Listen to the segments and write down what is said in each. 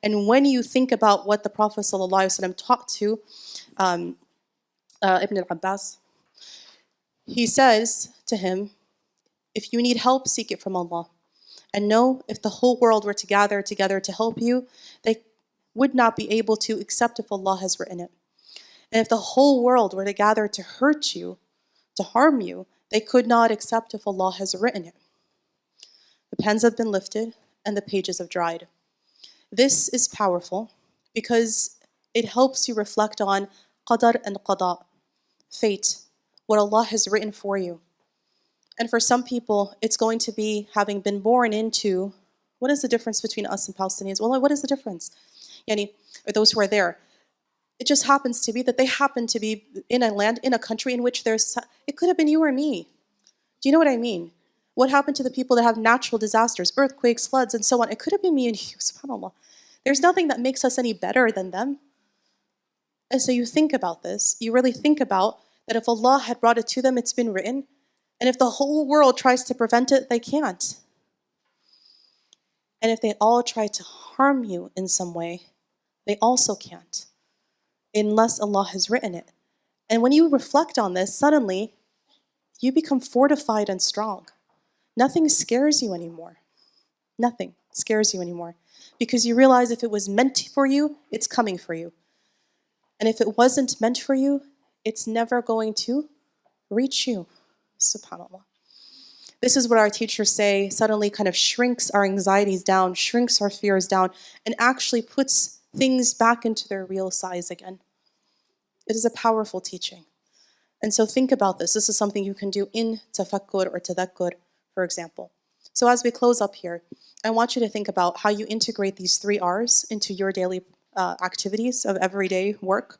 And when you think about what the Prophet ﷺ taught to Ibn al-Abbas, he says to him, if you need help, seek it from Allah. And know, if the whole world were to gather together to help you, they would not be able to except if Allah has written it. And if the whole world were to gather to hurt you, to harm you, they could not except if Allah has written it. The pens have been lifted and the pages have dried. This is powerful because it helps you reflect on qadar and qada, fate, what Allah has written for you. And for some people, it's going to be having been born into, what is the difference between us and Palestinians? Well, what is the difference? Or those who are there. It just happens to be that they happen to be in a land, in a country in which it could have been you or me. Do you know what I mean? What happened to the people that have natural disasters, earthquakes, floods, and so on? It could have been me and you, subhanAllah. There's nothing that makes us any better than them. And so you think about this. You really think about that if Allah had brought it to them, it's been written. And if the whole world tries to prevent it, they can't. And if they all try to harm you in some way, they also can't, unless Allah has written it. And when you reflect on this, suddenly, you become fortified and strong. Nothing scares you anymore. Nothing scares you anymore. Because you realize if it was meant for you, it's coming for you. And if it wasn't meant for you, it's never going to reach you. SubhanAllah. This is what our teachers say suddenly kind of shrinks our anxieties down, shrinks our fears down, and actually puts things back into their real size again. It is a powerful teaching. And so think about this. This is something you can do in tafakkur or tadakkur, for example. So as we close up here, I want you to think about how you integrate these 3 R's into your daily activities of everyday work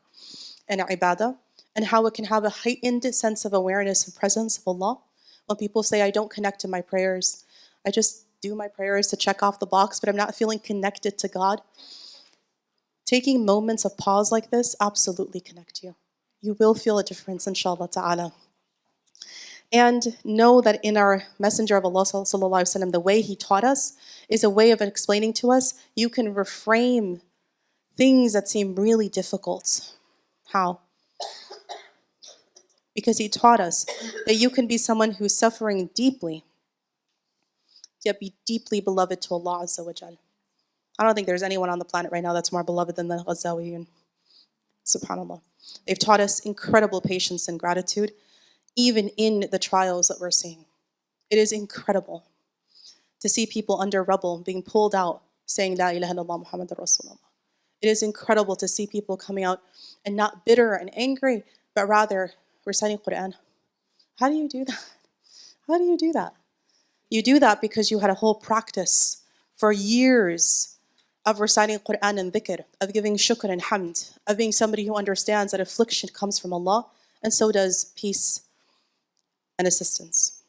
and ibadah, and how it can have a heightened sense of awareness and presence of Allah. When people say, I don't connect to my prayers, I just do my prayers to check off the box, but I'm not feeling connected to God. Taking moments of pause like this absolutely connect you. You will feel a difference, inshallah ta'ala. And know that in our Messenger of Allah sallallahu alaihi wasallam, the way he taught us is a way of explaining to us, you can reframe things that seem really difficult. How? Because he taught us that you can be someone who's suffering deeply, yet be deeply beloved to Allah Azza wa Jal. I don't think there's anyone on the planet right now that's more beloved than the Ghazawiyun. SubhanAllah. They've taught us incredible patience and gratitude, even in the trials that we're seeing. It is incredible to see people under rubble being pulled out, saying, La ilaha illallah Muhammadur Rasulullah. It is incredible to see people coming out and not bitter and angry, but rather reciting Quran. How do you do that? How do you do that? You do that because you had a whole practice for years of reciting Quran and dhikr, of giving shukr and hamd, of being somebody who understands that affliction comes from Allah, and so does peace and assistance.